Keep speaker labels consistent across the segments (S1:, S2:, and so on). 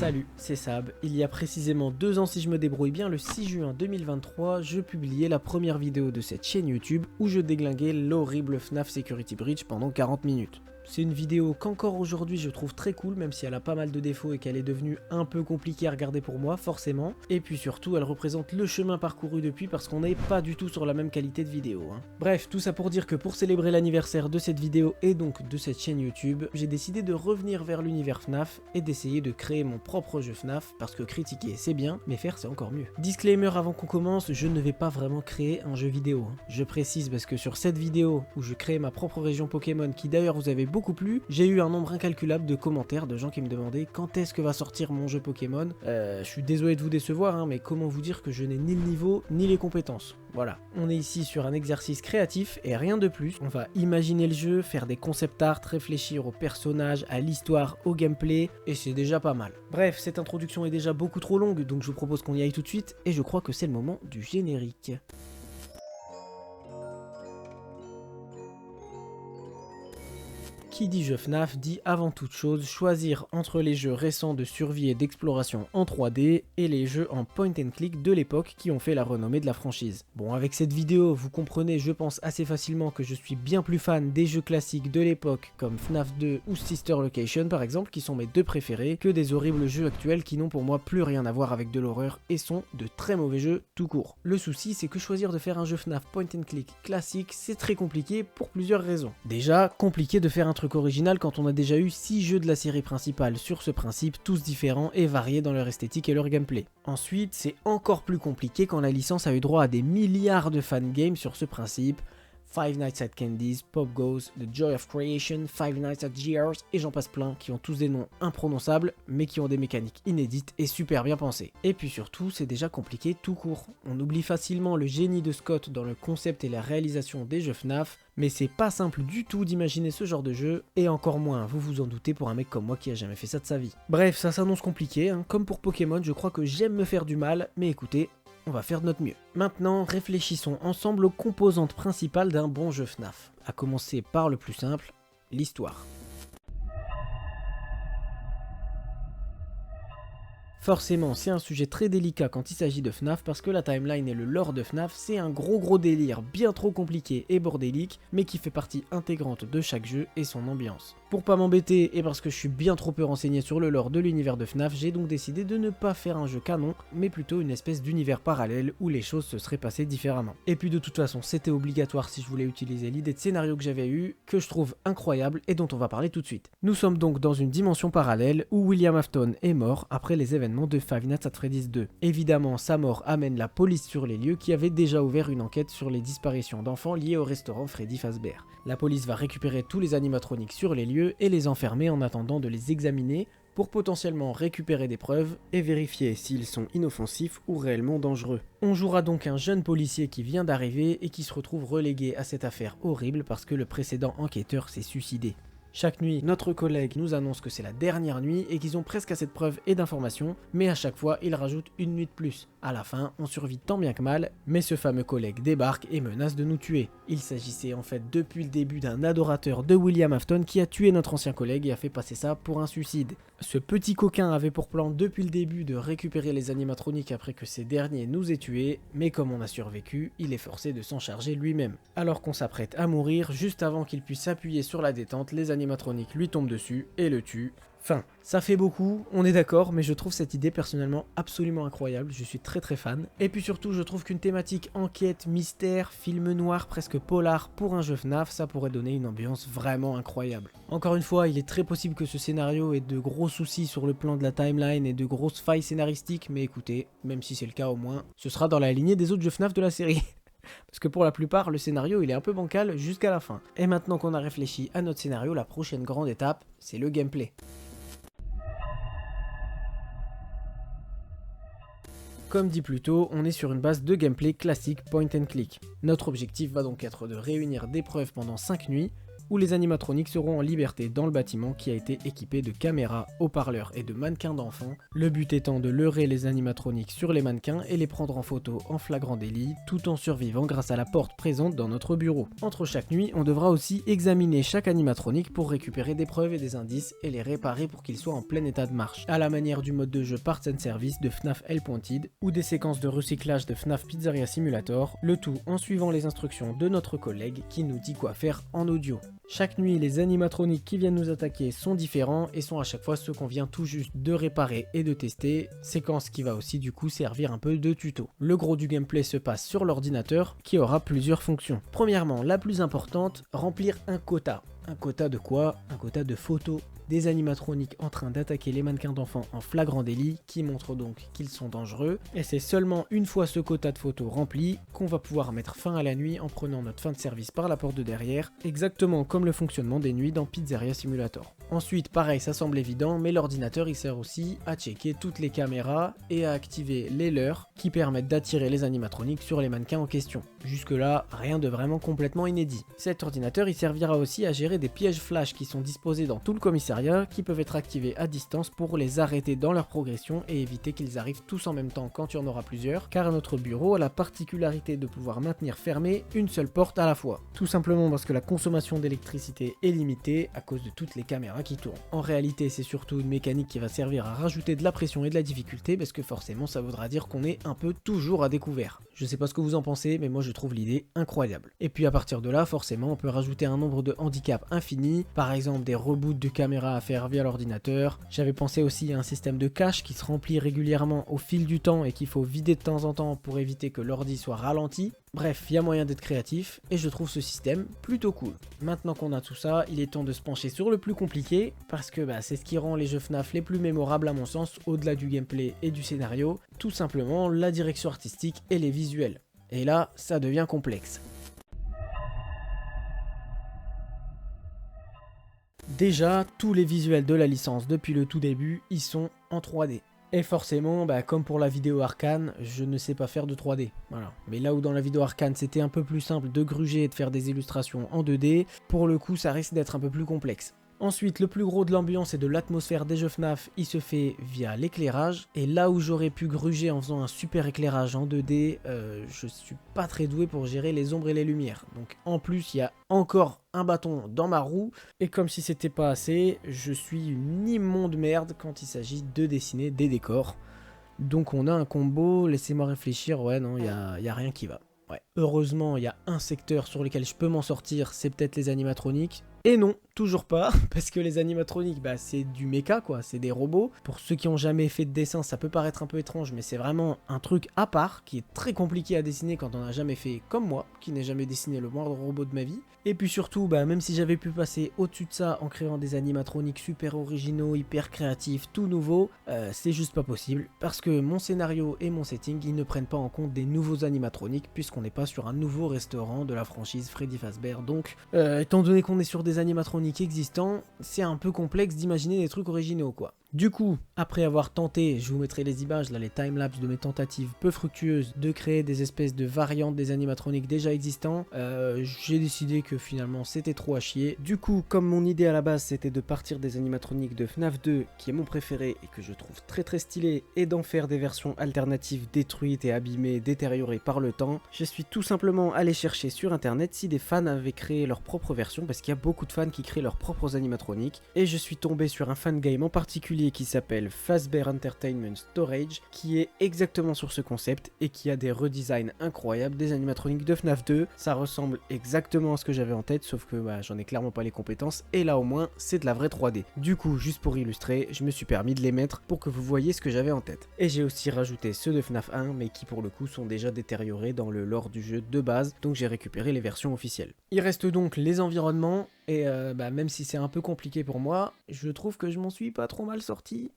S1: Salut, c'est Sab. Il y a précisément 2 ans si je me débrouille bien, le 6 juin 2023, je publiais la première vidéo de cette chaîne YouTube où je déglinguais l'horrible FNAF Security Breach pendant 40 minutes. C'est une vidéo qu'encore aujourd'hui je trouve très cool, même si elle a pas mal de défauts et qu'elle est devenue un peu compliquée à regarder pour moi, forcément. Et puis surtout, elle représente le chemin parcouru depuis parce qu'on n'est pas du tout sur la même qualité de vidéo. Bref, tout ça pour dire que pour célébrer l'anniversaire de cette vidéo et donc de cette chaîne YouTube, j'ai décidé de revenir vers l'univers FNAF et d'essayer de créer mon propre jeu FNAF, parce que critiquer c'est bien, mais faire c'est encore mieux. Disclaimer avant qu'on commence, je ne vais pas vraiment créer un jeu vidéo. Je précise parce que sur cette vidéo où je crée ma propre région Pokémon, qui d'ailleurs vous avez beaucoup plu, j'ai eu un nombre incalculable de commentaires de gens qui me demandaient quand est-ce que va sortir mon jeu Pokémon. Je suis désolé de vous décevoir, mais comment vous dire que je n'ai ni le niveau ni les compétences. Voilà, on est ici sur un exercice créatif et rien de plus. On va imaginer le jeu, faire des concept art, réfléchir aux personnages, à l'histoire, au gameplay, et c'est déjà pas mal. Bref, cette introduction est déjà beaucoup trop longue, donc je vous propose qu'on y aille tout de suite, et je crois que c'est le moment du générique. Qui dit jeu FNAF dit avant toute chose choisir entre les jeux récents de survie et d'exploration en 3D et les jeux en point and click de l'époque qui ont fait la renommée de la franchise. Bon, avec cette vidéo, vous comprenez, je pense assez facilement que je suis bien plus fan des jeux classiques de l'époque comme FNAF 2 ou Sister Location par exemple, qui sont mes deux préférés, que des horribles jeux actuels qui n'ont pour moi plus rien à voir avec de l'horreur et sont de très mauvais jeux tout court. Le souci, c'est que choisir de faire un jeu FNAF point and click classique, c'est très compliqué pour plusieurs raisons. Déjà, compliqué de faire un truc original quand on a déjà eu 6 jeux de la série principale sur ce principe, tous différents et variés dans leur esthétique et leur gameplay. Ensuite, c'est encore plus compliqué quand la licence a eu droit à des milliards de fangames sur ce principe. Five Nights at Candy's, Pop Goes, The Joy of Creation, Five Nights at Gears et j'en passe plein qui ont tous des noms imprononçables mais qui ont des mécaniques inédites et super bien pensées. Et puis surtout, c'est déjà compliqué tout court. On oublie facilement le génie de Scott dans le concept et la réalisation des jeux FNAF, mais c'est pas simple du tout d'imaginer ce genre de jeu, et encore moins, vous vous en doutez, pour un mec comme moi qui a jamais fait ça de sa vie. Bref, ça s'annonce compliqué, comme pour Pokémon, je crois que j'aime me faire du mal, mais écoutez, on va faire de notre mieux. Maintenant, réfléchissons ensemble aux composantes principales d'un bon jeu FNAF, à commencer par le plus simple, l'histoire. Forcément, c'est un sujet très délicat quand il s'agit de FNAF parce que la timeline et le lore de FNAF, c'est un gros délire bien trop compliqué et bordélique, mais qui fait partie intégrante de chaque jeu et son ambiance. Pour pas m'embêter et parce que je suis bien trop peu renseigné sur le lore de l'univers de FNAF, j'ai donc décidé de ne pas faire un jeu canon, mais plutôt une espèce d'univers parallèle où les choses se seraient passées différemment. Et puis de toute façon, c'était obligatoire si je voulais utiliser l'idée de scénario que j'avais eu, que je trouve incroyable et dont on va parler tout de suite. Nous sommes donc dans une dimension parallèle où William Afton est mort après les événements de Five Nights at Freddy's 2. Évidemment, sa mort amène la police sur les lieux qui avait déjà ouvert une enquête sur les disparitions d'enfants liées au restaurant Freddy Fazbear. La police va récupérer tous les animatroniques sur les lieux et les enfermer en attendant de les examiner pour potentiellement récupérer des preuves et vérifier s'ils sont inoffensifs ou réellement dangereux. On jouera donc un jeune policier qui vient d'arriver et qui se retrouve relégué à cette affaire horrible parce que le précédent enquêteur s'est suicidé. Chaque nuit, notre collègue nous annonce que c'est la dernière nuit et qu'ils ont presque assez de preuves et d'informations, mais à chaque fois, il rajoute une nuit de plus. À la fin, on survit tant bien que mal, mais ce fameux collègue débarque et menace de nous tuer. Il s'agissait en fait depuis le début d'un adorateur de William Afton qui a tué notre ancien collègue et a fait passer ça pour un suicide. Ce petit coquin avait pour plan depuis le début de récupérer les animatroniques après que ces derniers nous aient tués, mais comme on a survécu, il est forcé de s'en charger lui-même. Alors qu'on s'apprête à mourir, juste avant qu'il puisse s'appuyer sur la détente, les animatroniques lui tombent dessus et le tuent. Fin. Ça fait beaucoup, on est d'accord, mais je trouve cette idée personnellement absolument incroyable, je suis très fan. Et puis surtout, je trouve qu'une thématique enquête, mystère, film noir, presque polar pour un jeu FNAF, ça pourrait donner une ambiance vraiment incroyable. Encore une fois, il est très possible que ce scénario ait de gros soucis sur le plan de la timeline et de grosses failles scénaristiques, mais écoutez, même si c'est le cas au moins, ce sera dans la lignée des autres jeux FNAF de la série. Parce que pour la plupart, le scénario il est un peu bancal jusqu'à la fin. Et maintenant qu'on a réfléchi à notre scénario, la prochaine grande étape, c'est le gameplay. Comme dit plus tôt, on est sur une base de gameplay classique point and click. Notre objectif va donc être de réunir des preuves pendant 5 nuits, où les animatroniques seront en liberté dans le bâtiment qui a été équipé de caméras, haut-parleurs et de mannequins d'enfants, le but étant de leurrer les animatroniques sur les mannequins et les prendre en photo en flagrant délit, tout en survivant grâce à la porte présente dans notre bureau. Entre chaque nuit, on devra aussi examiner chaque animatronique pour récupérer des preuves et des indices et les réparer pour qu'ils soient en plein état de marche, à la manière du mode de jeu Parts and Service de FNAF Hellpointed ou des séquences de recyclage de FNAF Pizzeria Simulator, le tout en suivant les instructions de notre collègue qui nous dit quoi faire en audio. Chaque nuit, les animatroniques qui viennent nous attaquer sont différents et sont à chaque fois ceux qu'on vient tout juste de réparer et de tester, séquence qui va aussi du coup servir un peu de tuto. Le gros du gameplay se passe sur l'ordinateur qui aura plusieurs fonctions. Premièrement, la plus importante, remplir un quota. Un quota de quoi? Un quota de photos des animatroniques en train d'attaquer les mannequins d'enfants en flagrant délit, qui montrent donc qu'ils sont dangereux. Et c'est seulement une fois ce quota de photos rempli qu'on va pouvoir mettre fin à la nuit en prenant notre fin de service par la porte de derrière, exactement comme le fonctionnement des nuits dans Pizzeria Simulator. Ensuite, pareil, ça semble évident, mais l'ordinateur il sert aussi à checker toutes les caméras et à activer les leurs qui permettent d'attirer les animatroniques sur les mannequins en question. Jusque là, rien de vraiment complètement inédit. Cet ordinateur il servira aussi à gérer des pièges flash qui sont disposés dans tout le commissariat, qui peuvent être activés à distance pour les arrêter dans leur progression et éviter qu'ils arrivent tous en même temps quand il y en aura plusieurs, car notre bureau a la particularité de pouvoir maintenir fermée une seule porte à la fois. Tout simplement parce que la consommation d'électricité est limitée à cause de toutes les caméras qui tournent. En réalité, c'est surtout une mécanique qui va servir à rajouter de la pression et de la difficulté, parce que forcément ça voudra dire qu'on est un peu toujours à découvert. Je sais pas ce que vous en pensez, mais moi je trouve l'idée incroyable. Et puis à partir de là, forcément, on peut rajouter un nombre de handicaps infini, par exemple des reboots de caméras à faire via l'ordinateur. J'avais pensé aussi à un système de cache qui se remplit régulièrement au fil du temps et qu'il faut vider de temps en temps pour éviter que l'ordi soit ralenti. Bref, il y a moyen d'être créatif et je trouve ce système plutôt cool. Maintenant qu'on a tout ça, il est temps de se pencher sur le plus compliqué parce que c'est ce qui rend les jeux FNAF les plus mémorables à mon sens, au-delà du gameplay et du scénario, tout simplement la direction artistique et les visuels. Et là, ça devient complexe. Déjà, tous les visuels de la licence depuis le tout début, ils sont en 3D. Et forcément, comme pour la vidéo Arcane, je ne sais pas faire de 3D. Voilà. Mais là où dans la vidéo Arcane, c'était un peu plus simple de gruger et de faire des illustrations en 2D, pour le coup, ça risque d'être un peu plus complexe. Ensuite, le plus gros de l'ambiance et de l'atmosphère des jeux FNAF, il se fait via l'éclairage. Et là où j'aurais pu gruger en faisant un super éclairage en 2D, je suis pas très doué pour gérer les ombres et les lumières. Donc en plus, il y a encore un bâton dans ma roue. Et comme si c'était pas assez, je suis une immonde merde quand il s'agit de dessiner des décors. Donc on a un combo, laissez-moi réfléchir, ouais non, il y a rien qui va. Ouais. Heureusement, il y a un secteur sur lequel je peux m'en sortir, c'est peut-être les animatroniques. Et non, toujours pas, parce que les animatroniques, c'est du méca quoi, c'est des robots. Pour ceux qui ont jamais fait de dessin, ça peut paraître un peu étrange, mais c'est vraiment un truc à part, qui est très compliqué à dessiner quand on n'a jamais fait comme moi, qui n'ai jamais dessiné le moindre robot de ma vie. Et puis surtout, même si j'avais pu passer au-dessus de ça en créant des animatroniques super originaux, hyper créatifs, tout nouveaux, c'est juste pas possible, parce que mon scénario et mon setting, ils ne prennent pas en compte des nouveaux animatroniques, puisqu'on n'est pas sur un nouveau restaurant de la franchise Freddy Fazbear. Donc, étant donné qu'on est sur des animatroniques existants, c'est un peu complexe d'imaginer des trucs originaux quoi. Du coup, après avoir tenté, je vous mettrai les images, là, les timelapses de mes tentatives peu fructueuses de créer des espèces de variantes des animatroniques déjà existants, j'ai décidé que finalement c'était trop à chier. Du coup, comme mon idée à la base c'était de partir des animatroniques de FNAF 2, qui est mon préféré et que je trouve très très stylé, et d'en faire des versions alternatives détruites et abîmées, détériorées par le temps, je suis tout simplement allé chercher sur internet si des fans avaient créé leur propre version, parce qu'il y a beaucoup de fans qui créent leurs propres animatroniques, et je suis tombé sur un fangame en particulier qui s'appelle Fazbear Entertainment Storage, qui est exactement sur ce concept et qui a des redesigns incroyables des animatroniques de FNAF 2. Ça ressemble exactement à ce que j'avais en tête, sauf que j'en ai clairement pas les compétences, et là au moins c'est de la vraie 3D. Du coup, juste pour illustrer, je me suis permis de les mettre pour que vous voyez ce que j'avais en tête. Et j'ai aussi rajouté ceux de FNAF 1, mais qui pour le coup sont déjà détériorés dans le lore du jeu de base, donc j'ai récupéré les versions officielles. Il reste donc les environnements, et même si c'est un peu compliqué pour moi, je trouve que je m'en suis pas trop mal sorti.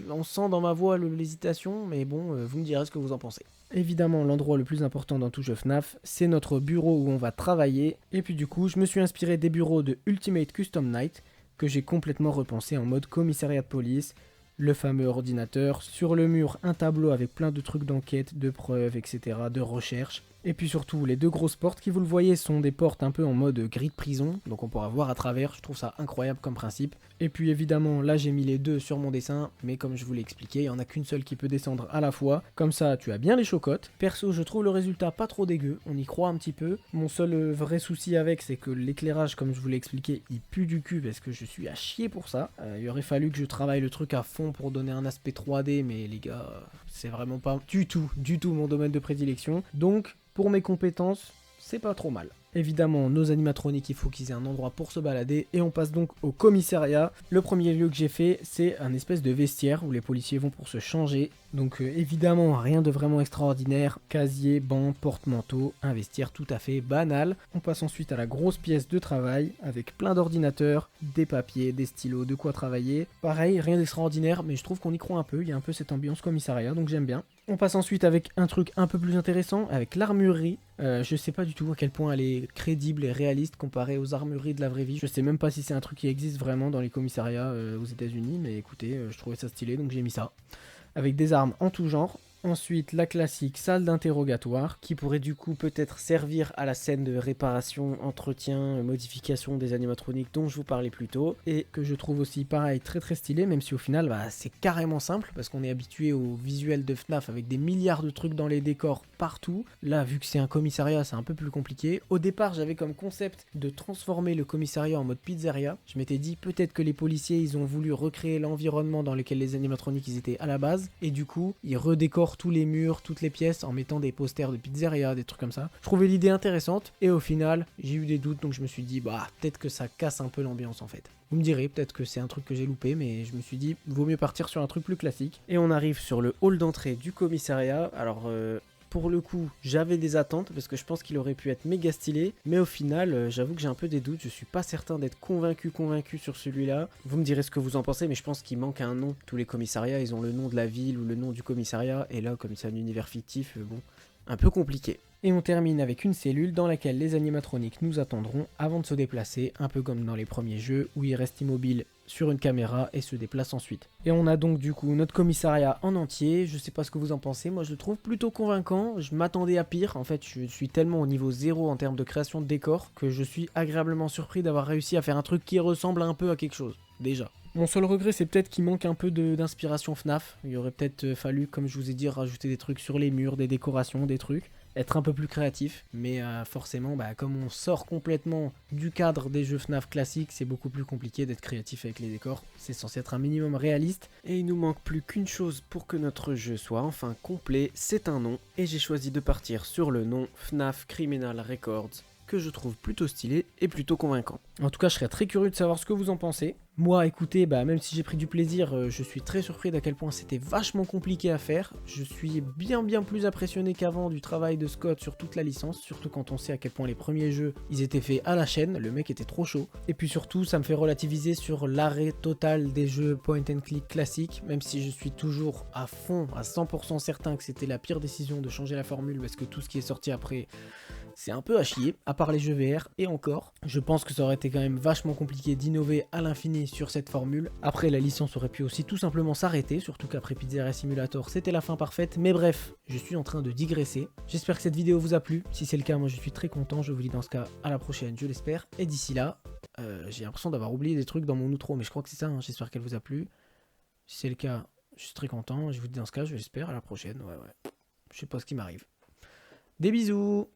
S1: On sent dans ma voix l'hésitation, mais bon, vous me direz ce que vous en pensez. Évidemment, l'endroit le plus important dans tout jeu FNAF, c'est notre bureau où on va travailler, et puis du coup, je me suis inspiré des bureaux de Ultimate Custom Night, que j'ai complètement repensé en mode commissariat de police, le fameux ordinateur, sur le mur un tableau avec plein de trucs d'enquête, de preuves, etc., de recherche. Et puis surtout, les deux grosses portes qui, vous le voyez, sont des portes un peu en mode grille de prison, donc on pourra voir à travers, je trouve ça incroyable comme principe. Et puis évidemment, là j'ai mis les deux sur mon dessin, mais comme je vous l'ai expliqué, il n'y en a qu'une seule qui peut descendre à la fois. Comme ça, tu as bien les chocottes. Perso, je trouve le résultat pas trop dégueu, on y croit un petit peu. Mon seul vrai souci avec, c'est que l'éclairage, comme je vous l'ai expliqué, il pue du cul parce que je suis à chier pour ça. Il aurait fallu que je travaille le truc à fond pour donner un aspect 3D, mais les gars, c'est vraiment pas du tout mon domaine de prédilection. Donc, pour mes compétences, c'est pas trop mal. Évidemment, nos animatroniques, il faut qu'ils aient un endroit pour se balader et on passe donc au commissariat. Le premier lieu que j'ai fait, c'est un espèce de vestiaire où les policiers vont pour se changer. Donc évidemment, rien de vraiment extraordinaire. Casier, banc, porte-manteau, un vestiaire tout à fait banal. On passe ensuite à la grosse pièce de travail avec plein d'ordinateurs, des papiers, des stylos, de quoi travailler. Pareil, rien d'extraordinaire, mais je trouve qu'on y croit un peu. Il y a un peu cette ambiance commissariat, donc j'aime bien. On passe ensuite avec un truc un peu plus intéressant, avec l'armurerie. Je sais pas du tout à quel point elle est crédible et réaliste comparée aux armureries de la vraie vie. Je sais même pas si c'est un truc qui existe vraiment dans les commissariats aux États-Unis, mais écoutez, je trouvais ça stylé donc j'ai mis ça. Avec des armes en tout genre. Ensuite, la classique salle d'interrogatoire qui pourrait du coup peut-être servir à la scène de réparation, entretien, modification des animatroniques dont je vous parlais plus tôt et que je trouve aussi pareil très stylé, même si au final c'est carrément simple parce qu'on est habitué au visuel de FNAF avec des milliards de trucs dans les décors partout. Là, vu que c'est un commissariat, c'est un peu plus compliqué. Au départ, j'avais comme concept de transformer le commissariat en mode pizzeria. Je m'étais dit peut-être que les policiers ils ont voulu recréer l'environnement dans lequel les animatroniques ils étaient à la base et du coup ils redécorent tous les murs, toutes les pièces en mettant des posters de pizzeria, des trucs comme ça. Je trouvais l'idée intéressante et au final j'ai eu des doutes donc je me suis dit peut-être que ça casse un peu l'ambiance en fait. Vous me direz peut-être que c'est un truc que j'ai loupé mais je me suis dit vaut mieux partir sur un truc plus classique. Et on arrive sur le hall d'entrée du commissariat. Alors pour le coup, j'avais des attentes parce que je pense qu'il aurait pu être méga stylé, mais au final, j'avoue que j'ai un peu des doutes, je suis pas certain d'être convaincu sur celui-là. Vous me direz ce que vous en pensez, mais je pense qu'il manque un nom. Tous les commissariats, ils ont le nom de la ville ou le nom du commissariat, et là, comme c'est un univers fictif, bon, un peu compliqué. Et on termine avec une cellule dans laquelle les animatroniques nous attendront avant de se déplacer, un peu comme dans les premiers jeux où ils restent immobiles sur une caméra et se déplacent ensuite. Et on a donc du coup notre commissariat en entier, je sais pas ce que vous en pensez, moi je le trouve plutôt convaincant, je m'attendais à pire, en fait je suis tellement au niveau 0 en termes de création de décor que je suis agréablement surpris d'avoir réussi à faire un truc qui ressemble un peu à quelque chose, déjà. Mon seul regret c'est peut-être qu'il manque un peu d'inspiration FNAF, il aurait peut-être fallu, comme je vous ai dit, rajouter des trucs sur les murs, des décorations, des trucs. Être un peu plus créatif, mais forcément, comme on sort complètement du cadre des jeux FNAF classiques, c'est beaucoup plus compliqué d'être créatif avec les décors. C'est censé être un minimum réaliste, et il nous manque plus qu'une chose pour que notre jeu soit enfin complet, c'est un nom, et j'ai choisi de partir sur le nom FNAF Criminal Records, que je trouve plutôt stylé et plutôt convaincant. En tout cas, je serais très curieux de savoir ce que vous en pensez. Moi, écoutez, même si j'ai pris du plaisir, je suis très surpris d'à quel point c'était vachement compliqué à faire. Je suis bien plus impressionné qu'avant du travail de Scott sur toute la licence, surtout quand on sait à quel point les premiers jeux, ils étaient faits à la chaîne, le mec était trop chaud. Et puis surtout, ça me fait relativiser sur l'arrêt total des jeux point and click classiques, même si je suis toujours à fond, à 100% certain que c'était la pire décision de changer la formule, parce que tout ce qui est sorti après, c'est un peu à chier, à part les jeux VR, et encore. Je pense que ça aurait été quand même vachement compliqué d'innover à l'infini sur cette formule. Après, la licence aurait pu aussi tout simplement s'arrêter, surtout qu'après Pizzeria Simulator, c'était la fin parfaite. Mais bref, je suis en train de digresser. J'espère que cette vidéo vous a plu. Si c'est le cas, moi je suis très content. Je vous dis dans ce cas à la prochaine, je l'espère. Et d'ici là, j'ai l'impression d'avoir oublié des trucs dans mon outro, mais je crois que c'est ça, hein. J'espère qu'elle vous a plu. Si c'est le cas, je suis très content. Je vous dis dans ce cas, je l'espère, à la prochaine. Ouais. Je sais pas ce qui m'arrive. Des bisous!